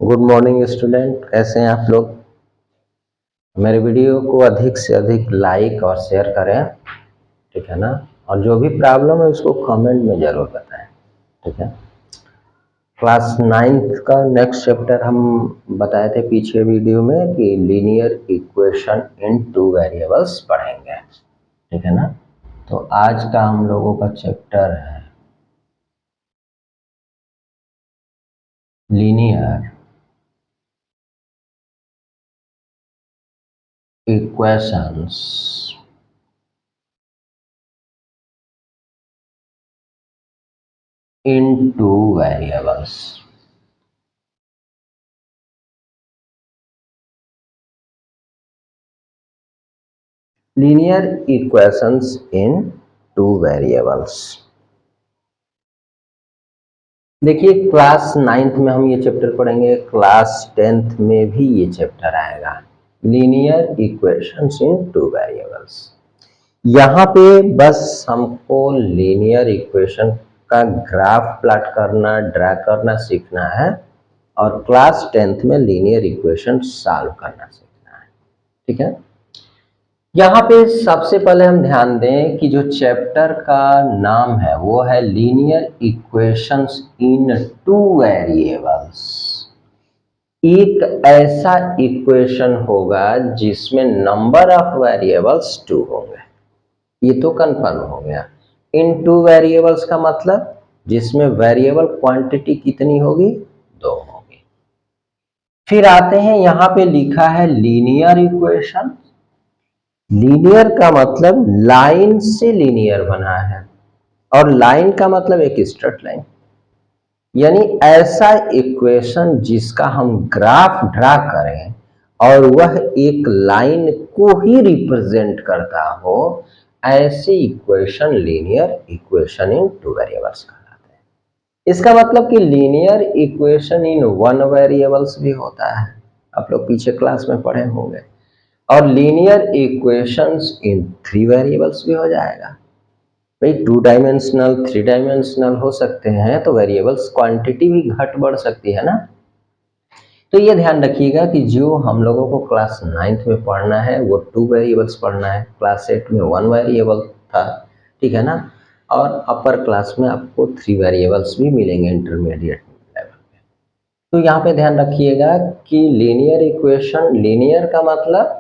Good morning student, कैसे हैं आप लोग। मेरे वीडियो को अधिक से अधिक लाइक और शेयर करें, ठीक है ना। और जो भी प्रॉब्लम है उसको कमेंट में ज़रूर बताएं, ठीक है। क्लास 9th का नेक्स्ट चैप्टर हम बताए थे पीछे वीडियो में कि linear equation in two variables पढ़ेंगे, ठीक है ना। तो आज का हम लोगों का चैप्टर है लीनियर इक्वेशंस इन टू वेरिएबल्स। लीनियर इक्वेशंस इन टू वेरिएबल्स। देखिए, क्लास 9th में हम ये चैप्टर पढ़ेंगे, क्लास 10th में भी ये चैप्टर आएगा, लीनियर इक्वेशंस इन टू वेरिएबल्स। यहाँ पे बस हमको लीनियर इक्वेशन का ग्राफ प्लॉट करना, ड्रा करना सीखना है और क्लास 10th में लीनियर इक्वेशन सॉल्व करना सीखना है, ठीक है। यहाँ पे सबसे पहले हम ध्यान दें कि जो चैप्टर का नाम है वो है लीनियर इक्वेशंस इन टू वेरिएबल्स। एक ऐसा इक्वेशन होगा जिसमें नंबर ऑफ वेरिएबल्स 2 होंगे, ये तो कंफर्म हो गया। इन टू वेरिएबल्स का मतलब जिसमें वेरिएबल क्वांटिटी कितनी होगी, 2 होगी। फिर आते हैं, यहाँ पे लिखा है लीनियर इक्वेशन। लीनियर का मतलब लाइन से लीनियर बना है और लाइन का मतलब एक स्ट्रेट लाइन, यानी ऐसा इक्वेशन जिसका हम ग्राफ ड्रा करें और वह एक लाइन को ही रिप्रेजेंट करता हो, ऐसी equation linear equation in two variables कहलाते हैं। इसका मतलब कि linear equation in one variables भी होता है, आप लोग पीछे क्लास में पढ़े होंगे, और लीनियर इक्वेशंस इन 3 वेरिएबल्स भी हो जाएगा। भाई 2 डायमेंशनल 3 डायमेंशनल हो सकते हैं तो वेरिएबल्स क्वांटिटी भी घट बढ़ सकती है ना। तो ये ध्यान रखिएगा कि जो हम लोगों को क्लास 9th में पढ़ना है वो 2 वेरिएबल्स पढ़ना है, क्लास 8 में 1 वेरिएबल था, ठीक है ना। और अपर क्लास में आपको 3 वेरिएबल्स भी मिलेंगे इंटरमीडिएट लेवल पे। तो यहाँ पे ध्यान रखिएगा कि लीनियर इक्वेशन, लीनियर का मतलब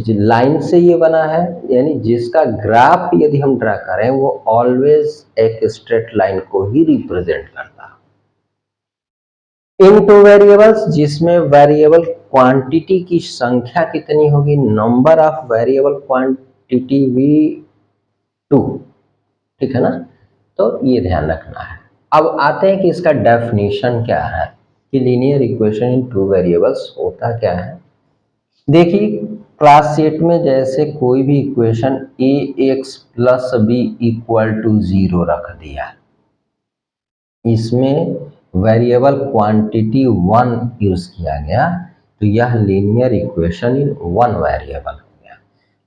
लाइन से ये बना है, यानी जिसका ग्राफ यदि हम ड्रा करें वो ऑलवेज एक स्ट्रेट लाइन को ही रिप्रेजेंट करता है। इन टू वेरिएबल्स, जिसमें वेरिएबल क्वांटिटी की संख्या कितनी होगी, नंबर ऑफ वेरिएबल क्वांटिटी भी 2, ठीक है ना। तो ये ध्यान रखना है। अब आते हैं कि इसका डेफिनेशन क्या है कि linear equation in two variables होता क्या है। देखिए, क्लास 8 में जैसे कोई भी equation A X plus B equal to 0 रख दिया, इसमें वेरिएबल क्वांटिटी 1 यूज किया गया, तो यह लीनियर इक्वेशन इन 1 वेरिएबल हो गया।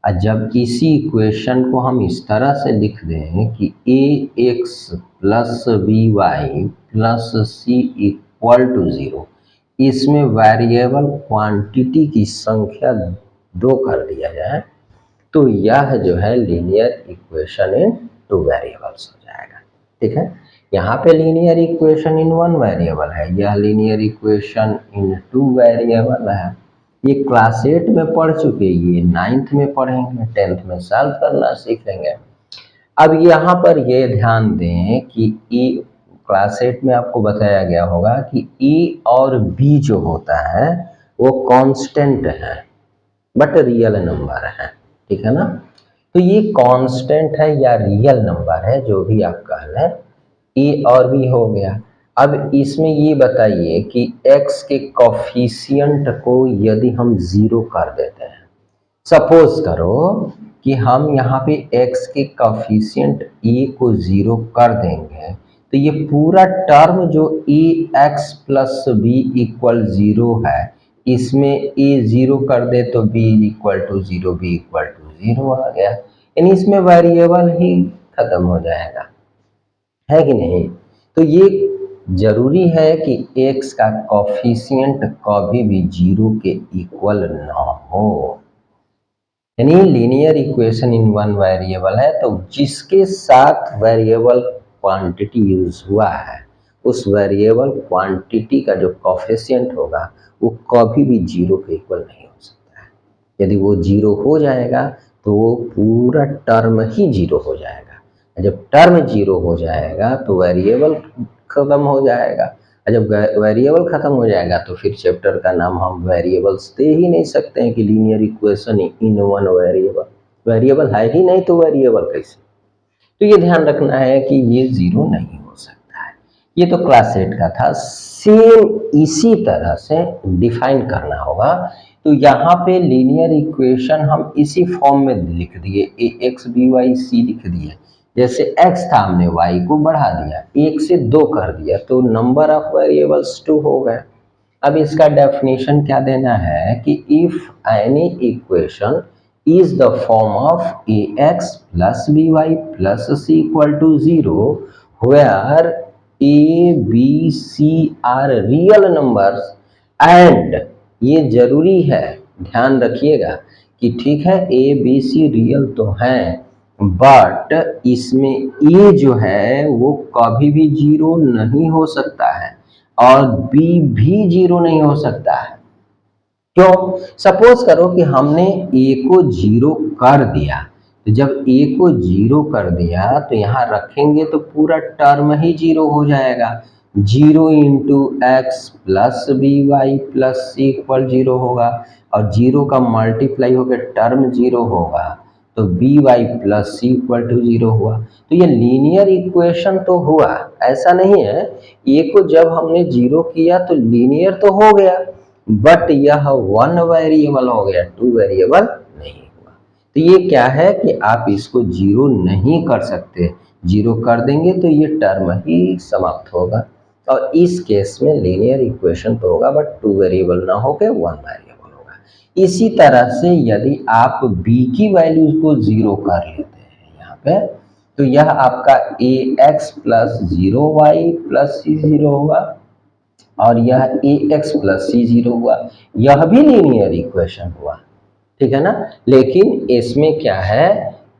और जब इसी इक्वेशन को हम इस तरह से लिख दें कि A X plus B Y plus C equal to 0, इसमें वेरिएबल क्वांटिटी की संख्या 2 कर दिया जाए, तो यह जो है लीनियर इक्वेशन इन 2 वेरिएबल्स हो जाएगा, ठीक है। यहाँ पे लीनियर इक्वेशन इन 1 वेरिएबल है, यह लीनियर इक्वेशन इन 2 वेरिएबल है। ये क्लास 8 में पढ़ चुके, ये 9th में पढ़ेंगे, 10th में सॉल्व करना सीखेंगे। अब यहाँ पर ये ध्यान दें कि ई, क्लास 8 में आपको बताया गया होगा कि ई और बी जो होता है वो कांस्टेंट है बट रियल नंबर है, ठीक है ना। तो ये कांस्टेंट है या रियल नंबर है, जो भी आप कह लें, ए और बी हो गया। अब इसमें ये बताइए कि x के कॉफिशिएंट को यदि हम 0 कर देते हैं, सपोज करो कि हम यहाँ पे x के कॉफिशिएंट a को 0 कर देंगे, तो ये पूरा टर्म जो A X plus B equal 0 है, इसमें a 0 कर दे तो b equal to 0, b equal to 0 आ गया, यानी इसमें वेरिएबल ही खत्म हो जाएगा, है कि नहीं। तो ये जरूरी है कि x का कॉफिशिएंट कभी भी 0 के इक्वल ना हो। यानी linear equation in one variable है, तो जिसके साथ वेरिएबल क्वांटिटी यूज हुआ है उस वेरिएबल क्वांटिटी का जो कॉफिशिएंट होगा वो कभी भी 0 के इक्वल नहीं हो सकता है। यदि वो 0 हो जाएगा तो वो पूरा टर्म ही 0 हो जाएगा। जब टर्म 0 हो जाएगा तो वेरिएबल खत्म हो जाएगा, और जब वेरिएबल खत्म हो जाएगा तो फिर चैप्टर का नाम हम वेरिएबल्स दे ही नहीं सकते हैं कि linear equation in one variable. Variable है ही नहीं तो वेरिएबल कैसे? तो ये ध्यान रखना है कि ये 0 नहीं हो सकता है। ये तो क्लास 8 का था। सेम इसी तरह से डिफाइन करना होगा। तो यहाँ पे लीनियर इक्वेशन हम इसी फॉर्म में लिख दिए, ए एक्स बी वाई सी लिख दिए। जैसे x था हमने y को बढ़ा दिया, 1 से 2 कर दिया, तो नंबर ऑफ वेरिएबल्स 2 हो गए। अब इसका डेफिनेशन क्या देना है कि if any equation is the form of ax plus by plus c equal to 0 where a b c are real numbers and ये जरूरी है, ध्यान रखिएगा कि ठीक है a b c रियल तो हैं बट इसमें a जो है वो कभी भी 0 नहीं हो सकता है और b भी 0 नहीं हो सकता है। क्यों? सपोज करो कि हमने a को 0 कर दिया, तो जब a को 0 कर दिया तो यहाँ रखेंगे तो पूरा टर्म ही 0 हो जाएगा। 0 into X plus B Y plus C equal 0 होगा, और 0 का मल्टीप्लाई होकर टर्म 0 होगा, तो B Y plus C equal to 0 हुआ। तो ये लीनियर इक्वेशन तो हुआ, ऐसा नहीं है। a को जब हमने 0 किया तो लीनियर तो हो गया, बट यह वन वेरिएबल हो गया, टू वेरिएबल नहीं हुआ। तो ये क्या है कि आप इसको 0 नहीं कर सकते, 0 कर देंगे तो ये टर्म ही समाप्त होगा, और इस केस में लीनियर इक्वेशन तो होगा बट टू वेरिएबल ना होकर वन वेरिएबल होगा। इसी तरह से यदि आप b की वैल्यू को 0 कर लेते हैं यहाँ पे, तो यह आपका ए एक्स प्लस 0y प्लस सी 0 होगा, और यह ए एक्स प्लस सी 0 हुआ। यह भी लीनियर इक्वेशन हुआ, ठीक है ना। लेकिन इसमें क्या है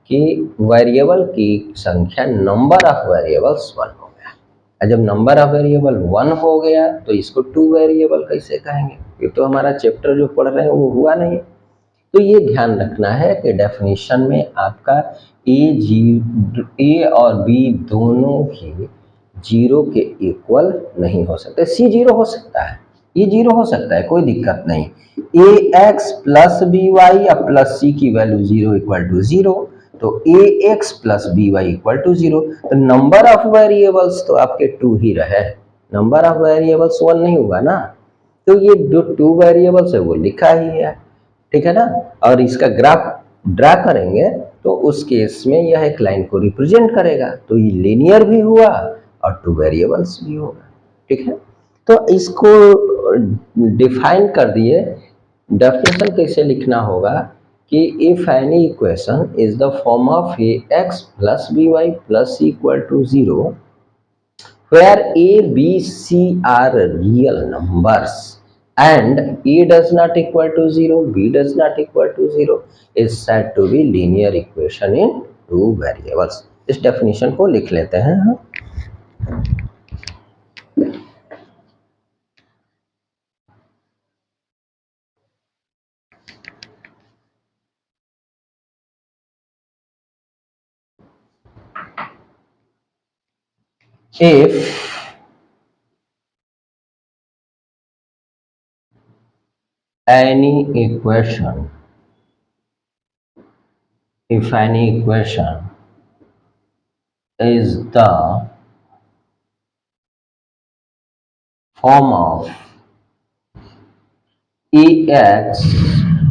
कि वेरिएबल की संख्या, नंबर ऑफ वेरिएबल्स 1 हो गया, और जब नंबर ऑफ वेरिएबल 1 हो गया तो इसको टू वेरिएबल कैसे कहेंगे? ये तो हमारा चैप्टर जो पढ़ रहे हैं वो हुआ नहीं। तो ये ध्यान रखना है कि डेफिनेशन में आपका ए और बी दोनों ही 0 के इक्वल नहीं हो सकते। सी 0 हो सकता है, ये 0 हो सकता है, कोई दिक्कत नहीं। A X plus B Y या प्लस सी की वैल्यू 0 इक्वल टू 0, तो A X plus B Y equal to 0। तो नंबर ऑफ वेरिएबल्स तो आपके 2 ही रहे, नंबर ऑफ वेरिएबल्स 1 नहीं हुआ ना। तो ये जो 2 वेरिएबल्स है वो लिखा ही है, ठीक है ना। और इसका ग्राफ ड्रा करेंगे तो उस केस में यह एक लाइन को रिप्रेजेंट करेगा, तो ये लिनियर भी हुआ और टू वेरिएबल्स भी होगा, ठीक है। तो इसको डिफाइन कर दिए। डेफिनेशन कैसे लिखना होगा कि if any equation is the form of A X plus B Y plus C equal to 0 where a, b, c are real numbers and a does not equal to 0, b does not equal to 0 is said to be linear equation in two variables. इस definition को लिख लेते हैं हम। If any equation, if any equation is the form of ax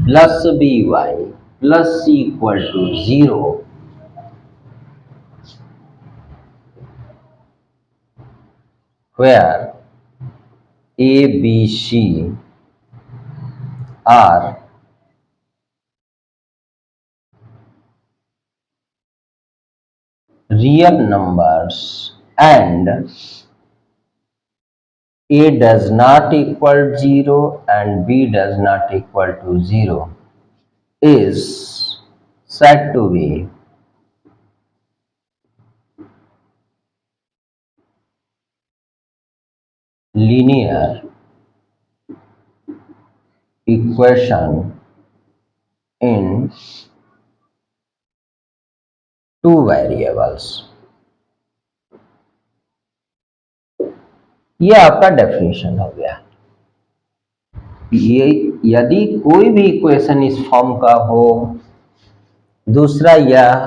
plus by plus c equal to 0, where a, b, c are real numbers and A does not equal 0 and B does not equal to 0 is said to be linear equation in two variables. ये आपका definition हो गया। ये यदि कोई भी equation इस form का हो, दूसरा यह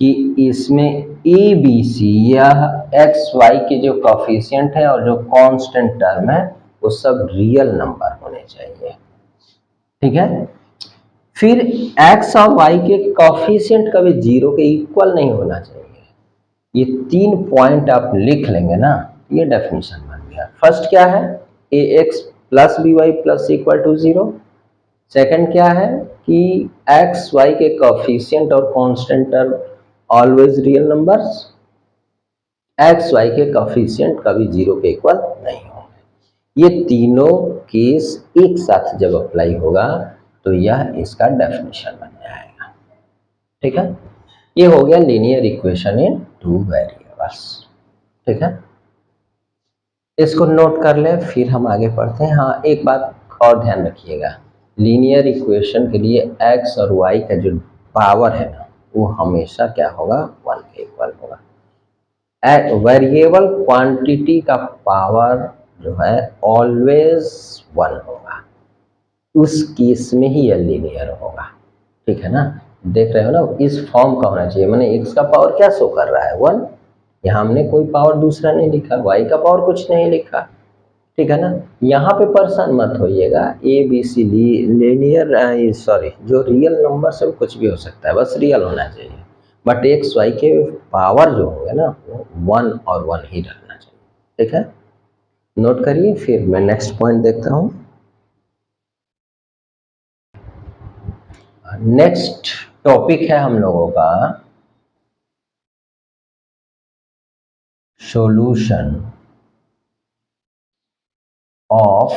कि इसमें ए बी सी यह एक्स वाई के जो कॉफिशिएंट है और जो कांस्टेंट टर्म है वो सब रियल नंबर होने चाहिए। ठीक है, फिर एक्स और वाई के कॉफिशिएंट कभी जीरो के इक्वल नहीं होना चाहिए। ये 3 पॉइंट आप लिख लेंगे ना, ये डेफिनेशन बन गया। फर्स्ट क्या है, A X plus B Y plus equal to 0। Second क्या है कि एक्स वाई के कोफिशिएंट और constant term always real numbers, X Y के कोफिशिएंट कभी 0 के इक्वल नहीं होंगे। ये तीनों केस एक साथ जब अप्लाई होगा तो यह इसका डेफिनेशन बन जाएगा। ठीक है, ये हो गया linear equation in two variables. ठीक है, इसको नोट कर ले, फिर हम आगे पढ़ते हैं। हाँ, एक बात और ध्यान रखिएगा, लीनियर इक्वेशन के लिए एक्स और वाई का जो पावर है ना वो हमेशा क्या होगा, 1 के इक्वल होगा। वेरिएबल क्वांटिटी का पावर जो है ऑलवेज 1 होगा, उस केस में ही यह लीनियर होगा। ठीक है ना, देख रहे हो ना, इस फॉर्म का होना चाहिए। मैंने एक्स का पावर क्या शो कर रहा है, 1। यहाँ हमने कोई पावर दूसरा नहीं लिखा, वाई का पावर कुछ नहीं लिखा। ठीक है ना, यहाँ पे परेशान मत होइएगा, A B C linear sorry जो रियल नंबर से कुछ भी हो सकता है, बस रियल होना चाहिए। बट एक्स वाई के पावर जो होंगे ना वो 1 और 1 ही रहना चाहिए। ठीक है, नोट करिए, फिर मैं नेक्स्ट पॉइंट देखता हूँ। नेक्स्ट टॉपिक है हम लोगों का सॉल्यूशन ऑफ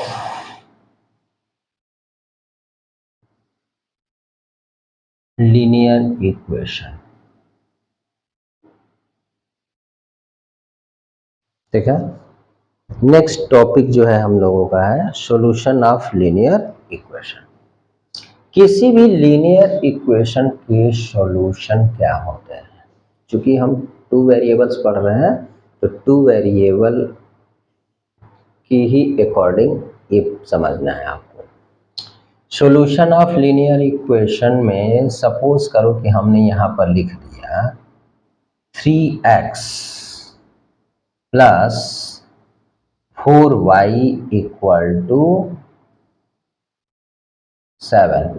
लीनियर इक्वेशन। ठीक है, नेक्स्ट टॉपिक जो है हम लोगों का है सॉल्यूशन ऑफ लीनियर इक्वेशन। किसी भी लीनियर इक्वेशन के सॉल्यूशन क्या होते हैं, क्योंकि हम 2 वेरिएबल्स पढ़ रहे हैं तो 2 वेरिएबल की ही अकॉर्डिंग ये समझना है आपको। सॉल्यूशन ऑफ लीनियर इक्वेशन में सपोज करो कि हमने यहाँ पर लिख दिया 3x plus 4y equal to 7,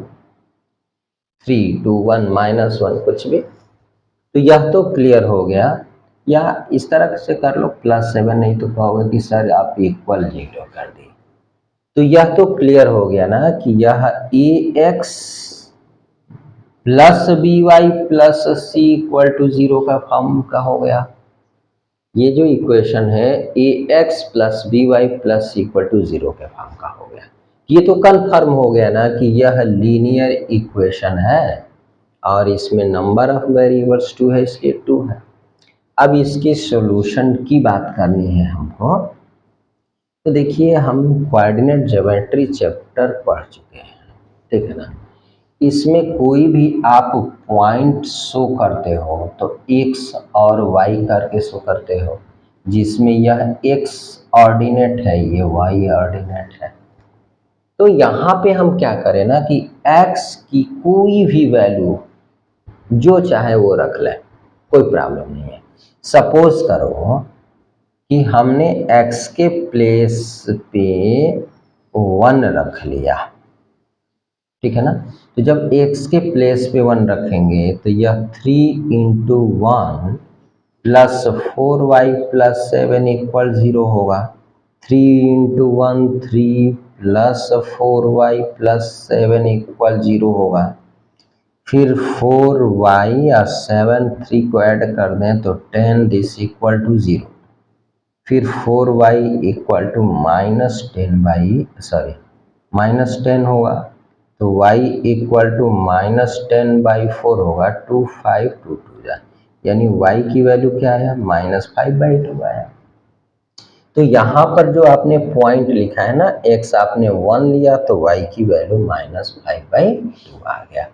3 2 1 -1 कुछ भी, तो यह तो क्लियर हो गया। या इस तरह से कर लो +7, नहीं तो कहोगे कि सर आप इक्वल 0 कर दी। तो यह तो क्लियर हो गया ना कि यह ax plus by plus c equal to 0 का फॉर्म का हो गया। ये जो इक्वेशन है ax plus by plus c equal to 0 के फॉर्म का हो गया। ये तो कन्फर्म हो गया ना कि यह लीनियर इक्वेशन है और इसमें नंबर ऑफ वेरिएबल्स 2 है, इसलिए 2 है। अब इसके सॉल्यूशन की बात करनी है हमको, तो देखिए हम कोऑर्डिनेट ज्योमेट्री चैप्टर पढ़ चुके हैं। ठीक है ना, इसमें कोई भी आप पॉइंट शो करते हो तो x और y करके शो करते हो, जिसमें यह x ऑर्डिनेट है, ये y ऑर्डिनेट है। तो यहाँ पे हम क्या करें ना कि x की कोई भी वैल्यू जो चाहे वो रख लें, कोई प्रॉब्लम नहीं है। सपोज करो कि हमने x के प्लेस पे 1 रख लिया। ठीक है ना, तो जब x के प्लेस पे 1 रखेंगे तो यह 3 into 1 plus 4y plus 7 equal 0 होगा। 3 into 1 3 plus 4y plus 7 equal 0 होगा। फिर 4y और 7 3 को ऐड कर दें तो 10 दिस इक्वल टू 0। फिर 4y इक्वल टू -10 होगा, तो y इक्वल टू -10/4 होगा, 2522 जा, यानी y की वैल्यू क्या है, -5/2 आया। तो यहाँ पर जो आपने पॉइंट लिखा है ना, x आपने 1 लिया तो y की वैल्यू -5/2 आ गया,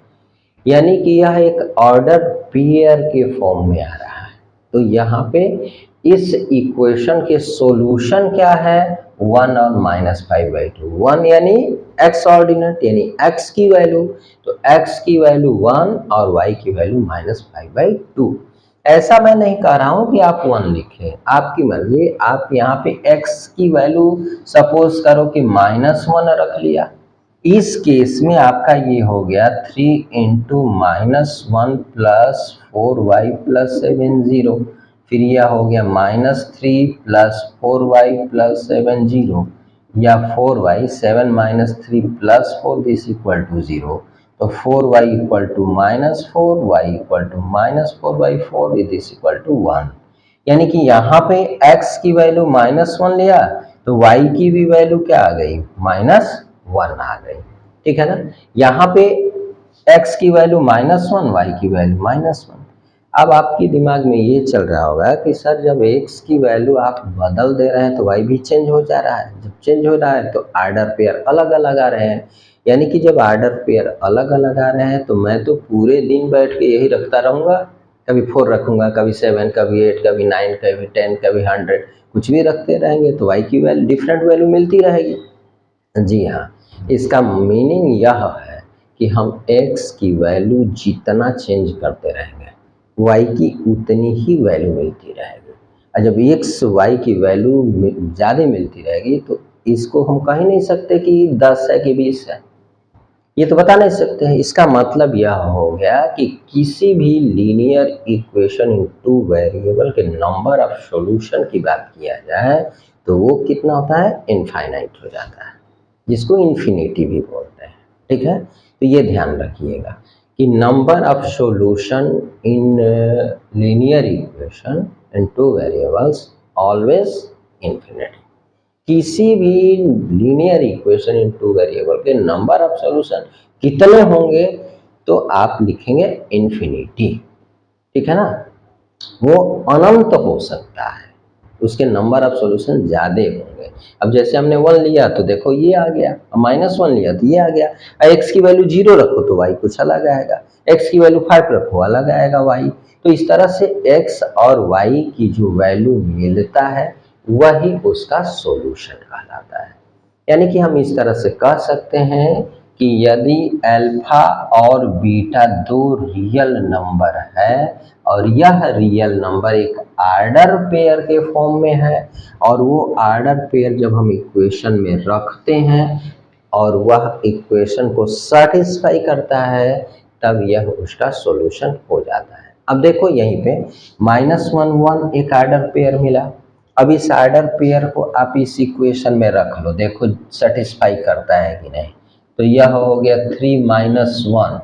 यानी कि यह एक ऑर्डर पेयर के फॉर्म में आ रहा है। तो यहाँ पे इस इक्वेशन के सॉल्यूशन क्या है, 1 और -5/2। 1 यानी एक्स ऑर्डिनेट यानी x की वैल्यू, तो x की वैल्यू 1 और y की वैल्यू -5/2। ऐसा मैं नहीं कह रहा हूं कि आप 1 लिखें, आपकी मर्जी। आप यहाँ पे x की वैल्यू सपोज करो कि -1 रख लिया, इस केस में आपका ये हो गया 3 इंटू -1 प्लस 4y प्लस 7 0, फिर यह हो गया -3 प्लस 4y प्लस 7 0, या 4y 7 - 3 plus 4 this equal to 0, तो 4y equal to -4, y equal to -4/4 this equal to 1, यानी कि यहाँ पे x की वैल्यू -1 लिया तो y की भी वैल्यू क्या आ गई, -1 आ गई, ठीक है ना। यहाँ पे x की वैल्यू -1, y की वैल्यू -1। अब आपके दिमाग में ये चल रहा होगा कि सर जब x की वैल्यू आप बदल दे रहे हैं तो y भी चेंज हो जा रहा है, जब चेंज हो रहा है तो आर्डर पेयर अलग अलग आ रहे हैं, यानी कि जब आर्डर पेयर अलग अलग आ रहे हैं तो मैं तो पूरे दिन बैठ के यही रखता रहूँगा, कभी 4 रखूँगा, कभी 7, कभी 8, कभी 9, कभी 10, कभी 100, कुछ भी रखते रहेंगे तो y की वैल्यू डिफरेंट वैल्यू मिलती रहेगी। जी हाँ, इसका मीनिंग यह है कि हम x की वैल्यू जितना चेंज करते रहेंगे y की उतनी ही वैल्यू मिलती रहेगी, और जब x y की वैल्यू ज़्यादा मिलती रहेगी तो इसको हम कह ही नहीं सकते कि 10 है कि 20 है, ये तो बता नहीं सकते हैं। इसका मतलब यह हो गया कि किसी भी linear equation in two variable के नंबर ऑफ सॉल्यूशन की बात किया जाए तो वो कितना होता है, इनफाइनाइट हो जाता है, जिसको इन्फिनिटी भी बोलते हैं, ठीक है। तो ये ध्यान रखिएगा कि number of solution in linear equation in two variables always infinity. किसी भी linear equation in two variable के नंबर ऑफ सॉल्यूशन कितने होंगे तो आप लिखेंगे इन्फिनिटी, ठीक है ना। वो अनंत हो सकता है, उसके नंबर ऑफ सॉल्यूशन ज़्यादा होंगे। अब जैसे हमने 1 लिया तो देखो ये आ गया, -1 लिया तो ये आ गया, x की वैल्यू 0 रखो तो y कुछ अलग आएगा, x की वैल्यू 5 रखो अलग आएगा y। तो इस तरह से x और y की जो वैल्यू मिलता है वही उसका सॉल्यूशन कहलाता है। यानी कि हम इस तरह से कह सकते हैं कि यदि अल्फा और बीटा दो रियल नंबर है और यह रियल नंबर एक आर्डर पेयर के फॉर्म में है और वो आर्डर पेयर जब हम इक्वेशन में रखते हैं और वह इक्वेशन को सेटिस्फाई करता है तब यह उसका सॉल्यूशन हो जाता है। अब देखो यहीं पे -1 1 एक आर्डर पेयर मिला, अब इस आर्डर पेयर को आप इस इक्वेशन में रख लो, देखो सेटिस्फाई करता है कि नहीं। तो यह हो गया 3 - 1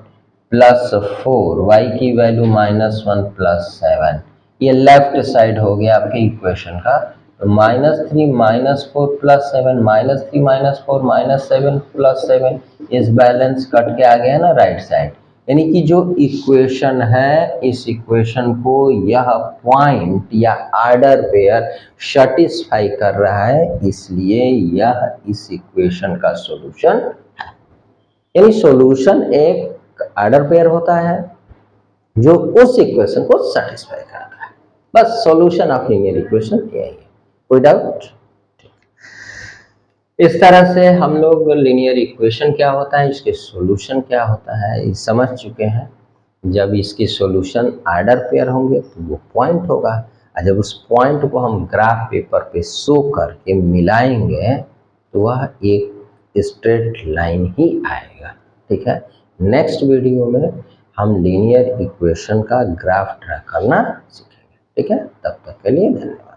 प्लस 4, y की वैल्यू -1 प्लस 7, ये लेफ्ट साइड हो गया आपके इक्वेशन का। तो -3 - 4 प्लस 7, -3 - 4 -7 प्लस 7, इस बैलेंस कट के आ गया ना राइट साइड, यानी कि जो इक्वेशन है इस इक्वेशन को यह पॉइंट या आर्डर पेयर सेटिस्फाई कर रहा है, इसलिए यह इस इक्वेशन का सॉल्यूशन है। यानी सॉल्यूशन एक आर्डर पेयर होता है जो उस इक्वेशन को सेटिस्फाई करता है, बस सॉल्यूशन ऑफ लीनियर इक्वेशन यही है, कोई डाउट। इस तरह से हम लोग लीनियर इक्वेशन क्या होता है, इसके सॉल्यूशन क्या होता है ये समझ चुके हैं। जब इसके सॉल्यूशन आर्डर पेयर होंगे तो वो पॉइंट होगा, और जब उस पॉइंट को हम ग्राफ पेपर पे शो करके मिलाएंगे तो वह एक स्ट्रेट लाइन ही आएगा, ठीक है। नेक्स्ट वीडियो में हम लीनियर इक्वेशन का ग्राफ ड्रा करना सीखेंगे, ठीक है। तब तक के लिए धन्यवाद।